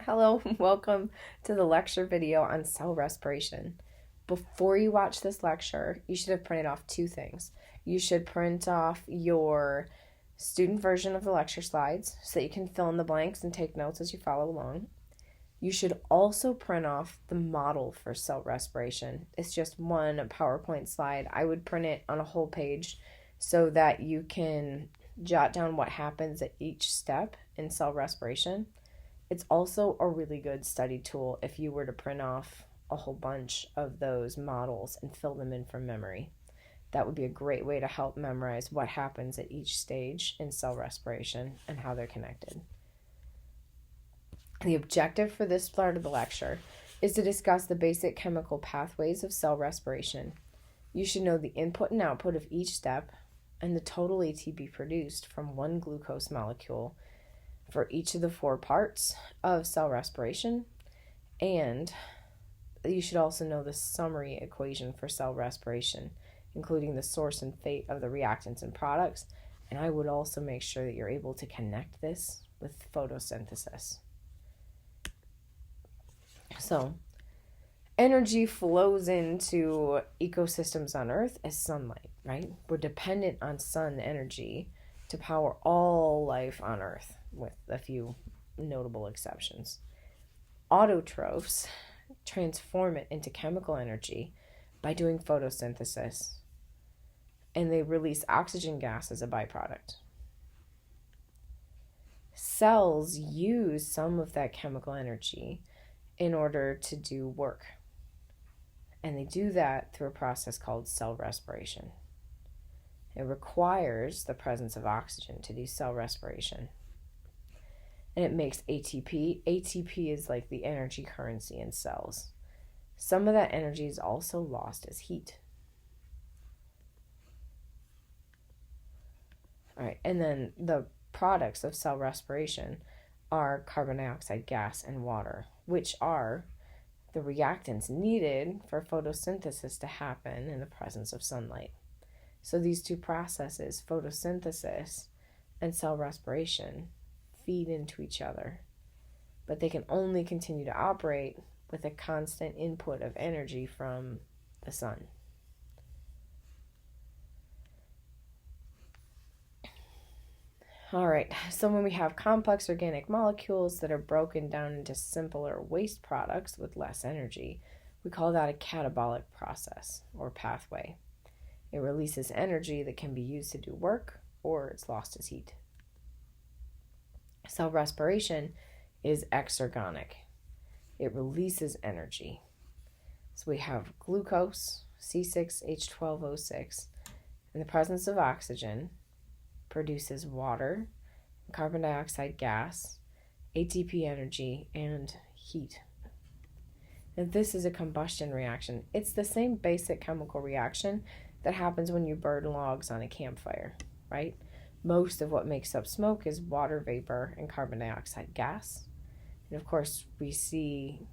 Hello, welcome to the lecture video on cell respiration. Before you watch this lecture, you should have printed off two things. You should print off your student version of the lecture slides so that you can fill in the blanks and take notes as you follow along. You should also print off the model for cell respiration. It's just one PowerPoint slide. I would print it on a whole page so that you can jot down what happens at each step in cell respiration. It's also a really good study tool if you were to print off a whole bunch of those models and fill them in from memory. That would be a great way to help memorize what happens at each stage in cell respiration and how they're connected. The objective for this part of the lecture is to discuss the basic chemical pathways of cell respiration. You should know the input and output of each step and the total ATP produced from one glucose molecule for each of the four parts of cell respiration, and you should also know the summary equation for cell respiration, including the source and fate of the reactants and products, and I would also make sure that you're able to connect this with photosynthesis. So, energy flows into ecosystems on Earth as sunlight, right? We're dependent on sun energy to power all life on Earth, with a few notable exceptions. Autotrophs transform it into chemical energy by doing photosynthesis, and they release oxygen gas as a byproduct. Cells use some of that chemical energy in order to do work, and they do that through a process called cell respiration. It requires the presence of oxygen to do cell respiration. And it makes ATP. ATP is like the energy currency in cells. Some of that energy is also lost as heat. All right, and then the products of cell respiration are carbon dioxide gas and water, which are the reactants needed for photosynthesis to happen in the presence of sunlight. So these two processes, photosynthesis and cell respiration, feed into each other, but they can only continue to operate with a constant input of energy from the sun. All right, so when we have complex organic molecules that are broken down into simpler waste products with less energy, we call that a catabolic process or pathway. It releases energy that can be used to do work, or it's lost as heat. Cell respiration is exergonic. It releases energy. So we have glucose, C6H12O6, in the presence of oxygen, produces water, carbon dioxide gas, ATP energy, and heat. And this is a combustion reaction. It's the same basic chemical reaction that happens when you burn logs on a campfire, right? Most of what makes up smoke is water vapor and carbon dioxide gas. And of course, we see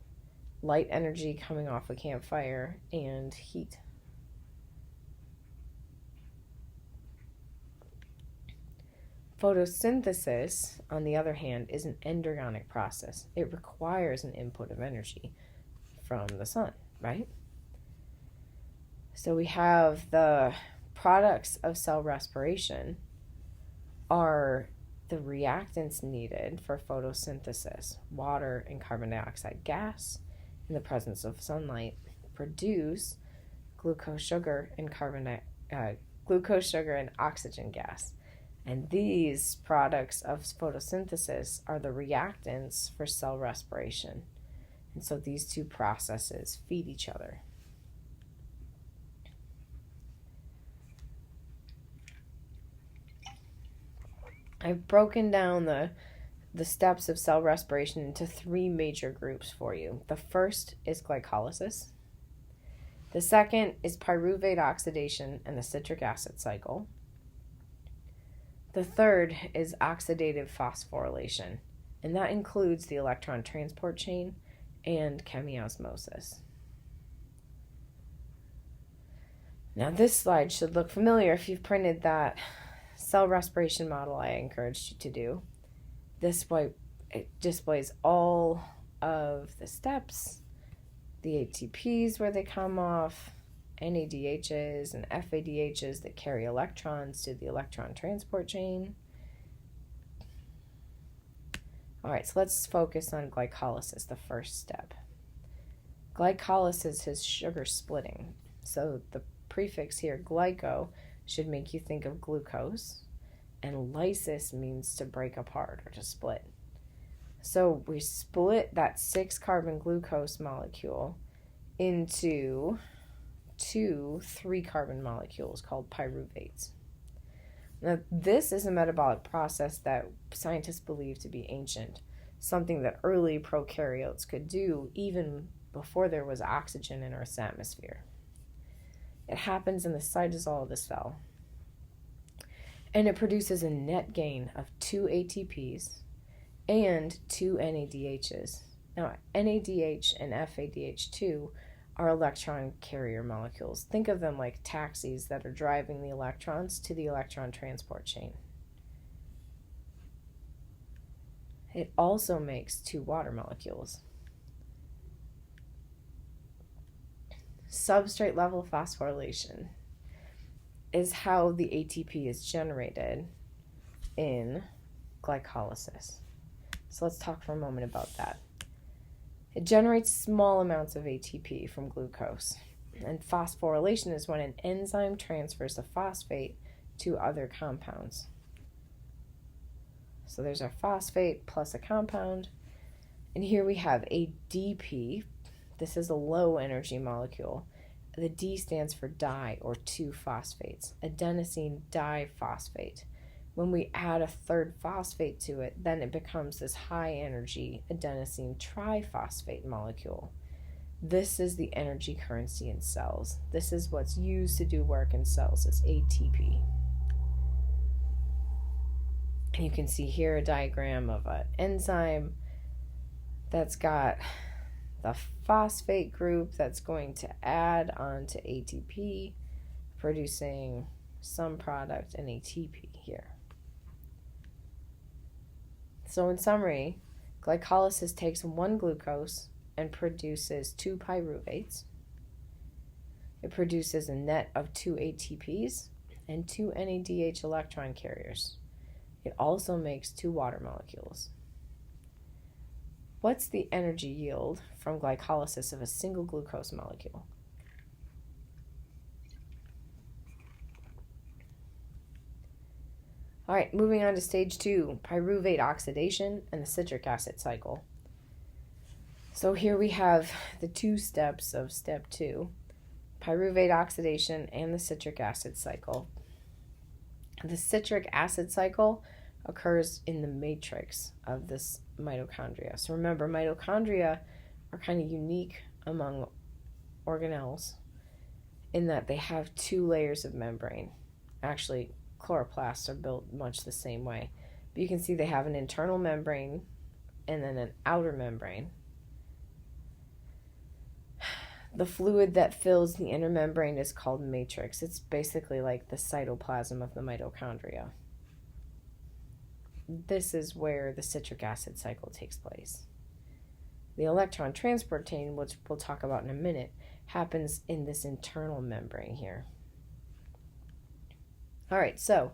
light energy coming off a campfire and heat. Photosynthesis, on the other hand, is an endergonic process. It requires an input of energy from the sun, right? So we have the products of cell respiration are the reactants needed for photosynthesis. Water and carbon dioxide gas in the presence of sunlight produce glucose sugar and oxygen gas. And these products of photosynthesis are the reactants for cell respiration. And so these two processes feed each other. I've broken down the steps of cell respiration into three major groups for you. The first is glycolysis. The second is pyruvate oxidation and the citric acid cycle. The third is oxidative phosphorylation, and that includes the electron transport chain and chemiosmosis. Now this slide should look familiar if you've printed that cell respiration model I encouraged you to do. This way it displays all of the steps, the ATPs where they come off, NADHs and FADHs that carry electrons to the electron transport chain. All right, so let's focus on glycolysis, the first step. Glycolysis is sugar splitting. So the prefix here, glyco, should make you think of glucose, and lysis means to break apart or to split. So we split that 6-carbon glucose molecule into 2 3-carbon molecules called pyruvates. Now, this is a metabolic process that scientists believe to be ancient, something that early prokaryotes could do even before there was oxygen in Earth's atmosphere. It happens in the cytosol of the cell, and it produces a net gain of 2 ATPs and 2 NADHs. Now, NADH and FADH2 are electron carrier molecules. Think of them like taxis that are driving the electrons to the electron transport chain. It also makes 2 water molecules. Substrate level phosphorylation is how the ATP is generated in glycolysis. So let's talk for a moment about that. It generates small amounts of ATP from glucose, and phosphorylation is when an enzyme transfers a phosphate to other compounds. So there's our phosphate plus a compound, and here we have a DP. This is a low energy molecule. The D stands for di, or 2 phosphates, adenosine diphosphate. When we add a 3rd phosphate to it, then it becomes this high energy adenosine triphosphate molecule. This is the energy currency in cells. This is what's used to do work in cells, is ATP. And you can see here a diagram of an enzyme that's got the phosphate group that's going to add on to ATP, producing some product in ATP here. So in summary, glycolysis takes 1 glucose and produces 2 pyruvates. It produces a net of 2 ATPs and 2 NADH electron carriers. It also makes 2 water molecules. What's the energy yield from glycolysis of a single glucose molecule? All right, moving on to stage 2, pyruvate oxidation and the citric acid cycle. So here we have the 2 steps of step 2, pyruvate oxidation and the citric acid cycle. The citric acid cycle occurs in the matrix of this mitochondria. So remember, mitochondria are kind of unique among organelles in that they have 2 layers of membrane. Actually, chloroplasts are built much the same way. But you can see they have an internal membrane and then an outer membrane. The fluid that fills the inner membrane is called matrix. It's basically like the cytoplasm of the mitochondria. This is where the citric acid cycle takes place. The electron transport chain, which we'll talk about in a minute, happens in this internal membrane here. All right, so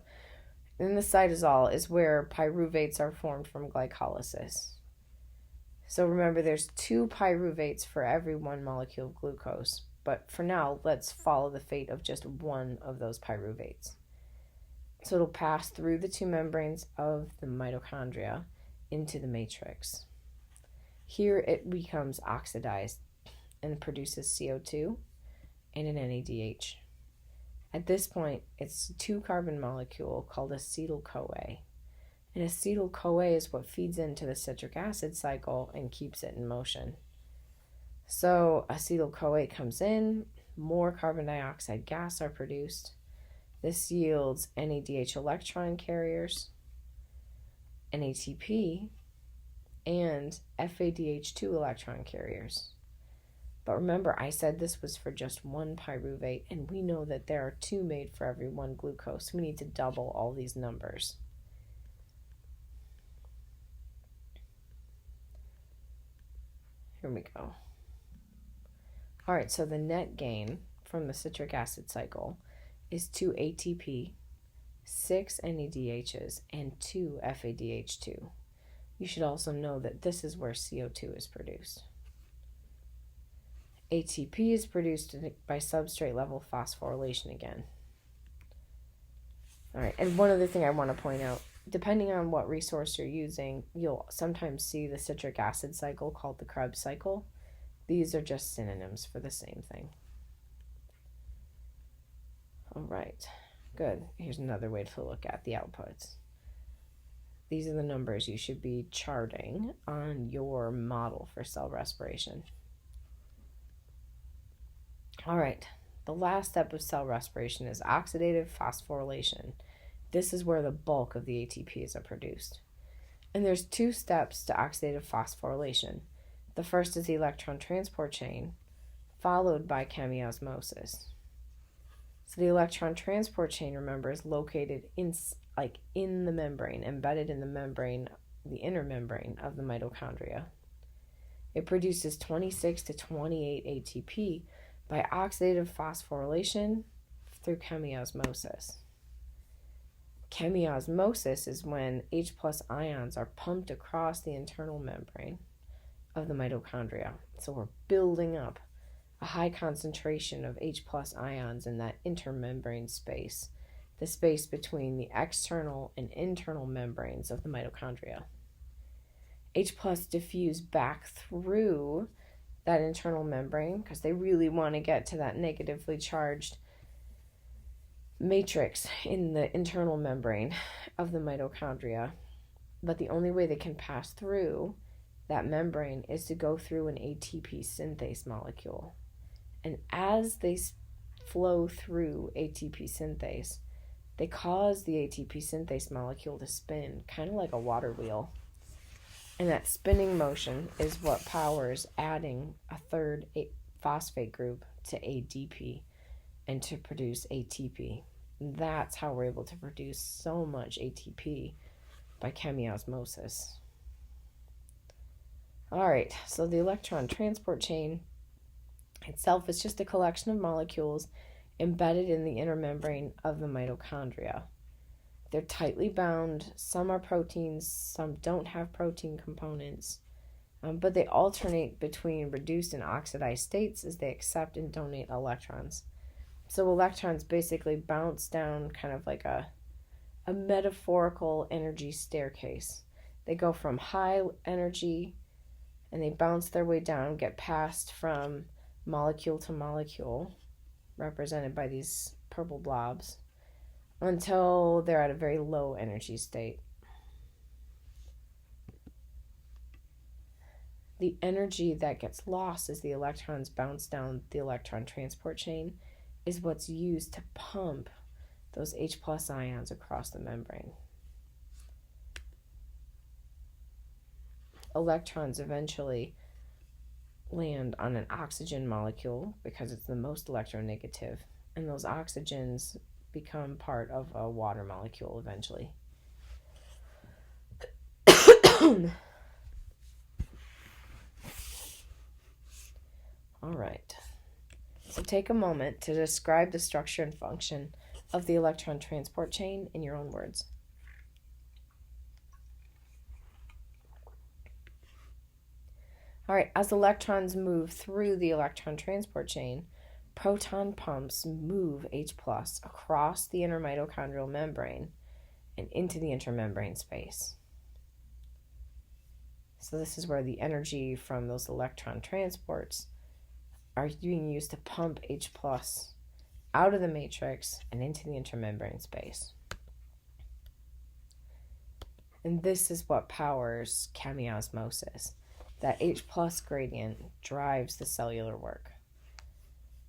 in the cytosol is where pyruvates are formed from glycolysis. So remember, there's 2 pyruvates for every 1 molecule of glucose, but for now, let's follow the fate of just 1 of those pyruvates. So it'll pass through the 2 membranes of the mitochondria into the matrix. Here it becomes oxidized and produces CO2 and an NADH. At this point, it's a 2-carbon molecule called acetyl-CoA. And acetyl-CoA is what feeds into the citric acid cycle and keeps it in motion. So acetyl-CoA comes in, more carbon dioxide gas are produced. This yields NADH electron carriers, an ATP, and FADH2 electron carriers. But remember, I said this was for just 1 pyruvate, and we know that there are 2 made for every 1 glucose. We need to double all these numbers. Here we go. All right, so the net gain from the citric acid cycle is 2 ATP, 6 NADHs, and 2 FADH2. You should also know that this is where CO2 is produced. ATP is produced by substrate level phosphorylation again. All right, and one other thing I want to point out, depending on what resource you're using, you'll sometimes see the citric acid cycle called the Krebs cycle. These are just synonyms for the same thing. All right, good. Here's another way to look at the outputs. These are the numbers you should be charting on your model for cell respiration. All right, the last step of cell respiration is oxidative phosphorylation. This is where the bulk of the ATPs are produced. And there's 2 steps to oxidative phosphorylation. The first is the electron transport chain, followed by chemiosmosis. So the electron transport chain, remember, is located in the membrane, embedded in the membrane, the inner membrane of the mitochondria. It produces 26 to 28 ATP by oxidative phosphorylation through chemiosmosis. Chemiosmosis is when H+ ions are pumped across the internal membrane of the mitochondria. So we're building up a high concentration of H+ ions in that intermembrane space, the space between the external and internal membranes of the mitochondria. H+ diffuse back through that internal membrane because they really want to get to that negatively charged matrix in the internal membrane of the mitochondria. But the only way they can pass through that membrane is to go through an ATP synthase molecule. And as they flow through ATP synthase, they cause the ATP synthase molecule to spin, kind of like a water wheel. And that spinning motion is what powers adding a third phosphate group to ADP and to produce ATP. That's how we're able to produce so much ATP by chemiosmosis. All right, so the electron transport chain itself is just a collection of molecules embedded in the inner membrane of the mitochondria. They're tightly bound. Some are proteins, some don't have protein components, but they alternate between reduced and oxidized states as they accept and donate electrons. So electrons basically bounce down kind of like a metaphorical energy staircase. They go from high energy and they bounce their way down, get passed from molecule to molecule, represented by these purple blobs, until they're at a very low energy state. The energy that gets lost as the electrons bounce down the electron transport chain is what's used to pump those H+ ions across the membrane. Electrons eventually land on an oxygen molecule because it's the most electronegative, and those oxygens become part of a water molecule eventually. All right. So take a moment to describe the structure and function of the electron transport chain in your own words. All right, as electrons move through the electron transport chain, proton pumps move H+ across the inner mitochondrial membrane and into the intermembrane space. So this is where the energy from those electron transports are being used to pump H+ out of the matrix and into the intermembrane space. And this is what powers chemiosmosis. That H+ gradient drives the cellular work.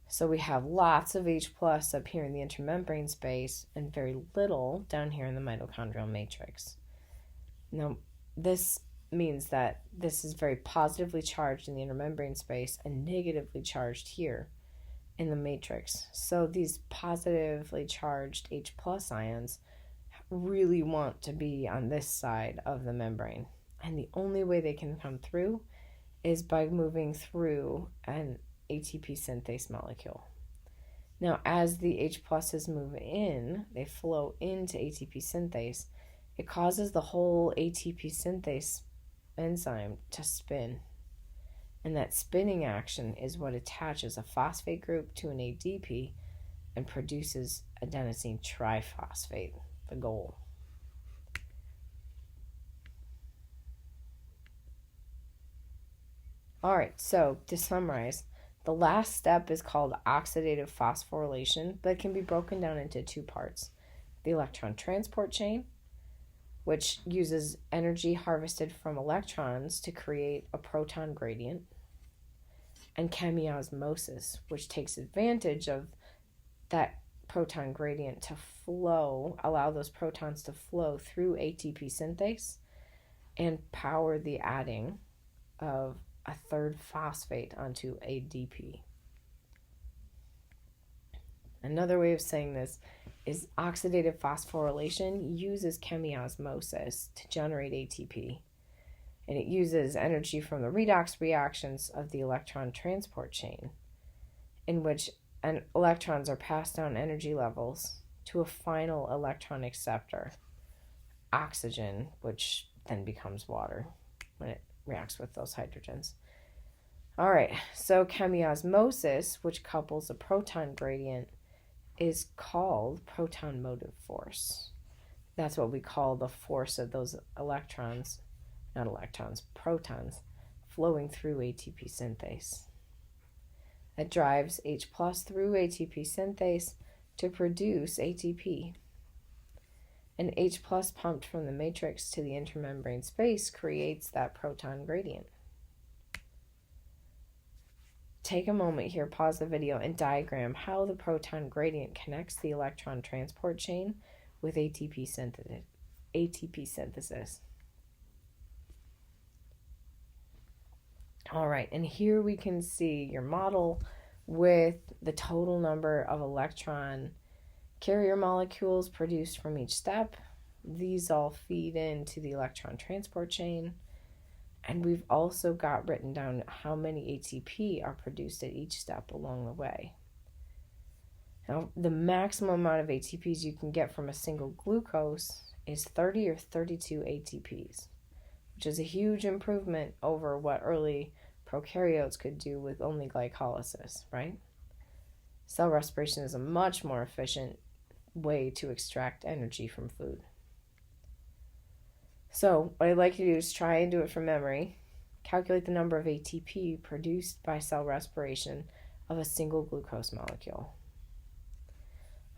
So we have lots of H+ up here in the intermembrane space and very little down here in the mitochondrial matrix. Now, this means that this is very positively charged in the intermembrane space and negatively charged here in the matrix. So these positively charged H+ ions really want to be on this side of the membrane. And the only way they can come through is by moving through an ATP synthase molecule. Now, as the H pluses move in, they flow into ATP synthase. It causes the whole ATP synthase enzyme to spin. And that spinning action is what attaches a phosphate group to an ADP and produces adenosine triphosphate, the goal. All right, so to summarize, the last step is called oxidative phosphorylation, but it can be broken down into two parts. The electron transport chain, which uses energy harvested from electrons to create a proton gradient, and chemiosmosis, which takes advantage of that proton gradient to flow, allow those protons to flow through ATP synthase and power the adding of a third phosphate onto ADP. Another way of saying this is oxidative phosphorylation uses chemiosmosis to generate ATP, and it uses energy from the redox reactions of the electron transport chain, in which electrons are passed down energy levels to a final electron acceptor, oxygen, which then becomes water when it reacts with those hydrogens. All right, so chemiosmosis, which couples a proton gradient, is called proton motive force. That's what we call the force of those protons flowing through ATP synthase. That drives H plus through ATP synthase to produce ATP. And H plus pumped from the matrix to the intermembrane space creates that proton gradient. Take a moment here, pause the video, and diagram how the proton gradient connects the electron transport chain with ATP synthesis. All right, and here we can see your model with the total number of electron carrier molecules produced from each step. These all feed into the electron transport chain. And we've also got written down how many ATP are produced at each step along the way. Now, the maximum amount of ATPs you can get from a single glucose is 30 or 32 ATPs, which is a huge improvement over what early prokaryotes could do with only glycolysis, right? Cell respiration is a much more efficient way to extract energy from food. So what I'd like you to do is try and do it from memory. Calculate the number of ATP produced by cell respiration of a single glucose molecule.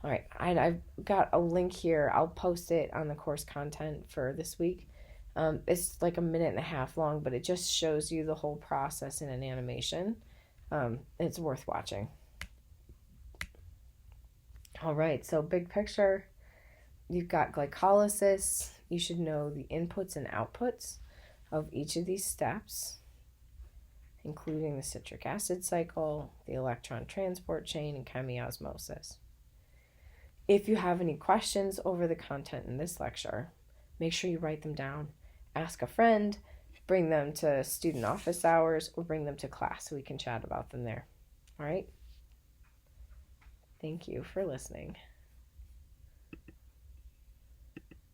All right, and I've got a link here. I'll post it on the course content for this week. It's like 1.5 minutes long, but it just shows you the whole process in an animation. It's worth watching. All right, so big picture. You've got glycolysis. You should know the inputs and outputs of each of these steps, including the citric acid cycle, the electron transport chain, and chemiosmosis. If you have any questions over the content in this lecture, make sure you write them down. Ask a friend, bring them to student office hours, or bring them to class so we can chat about them there. All right? Thank you for listening.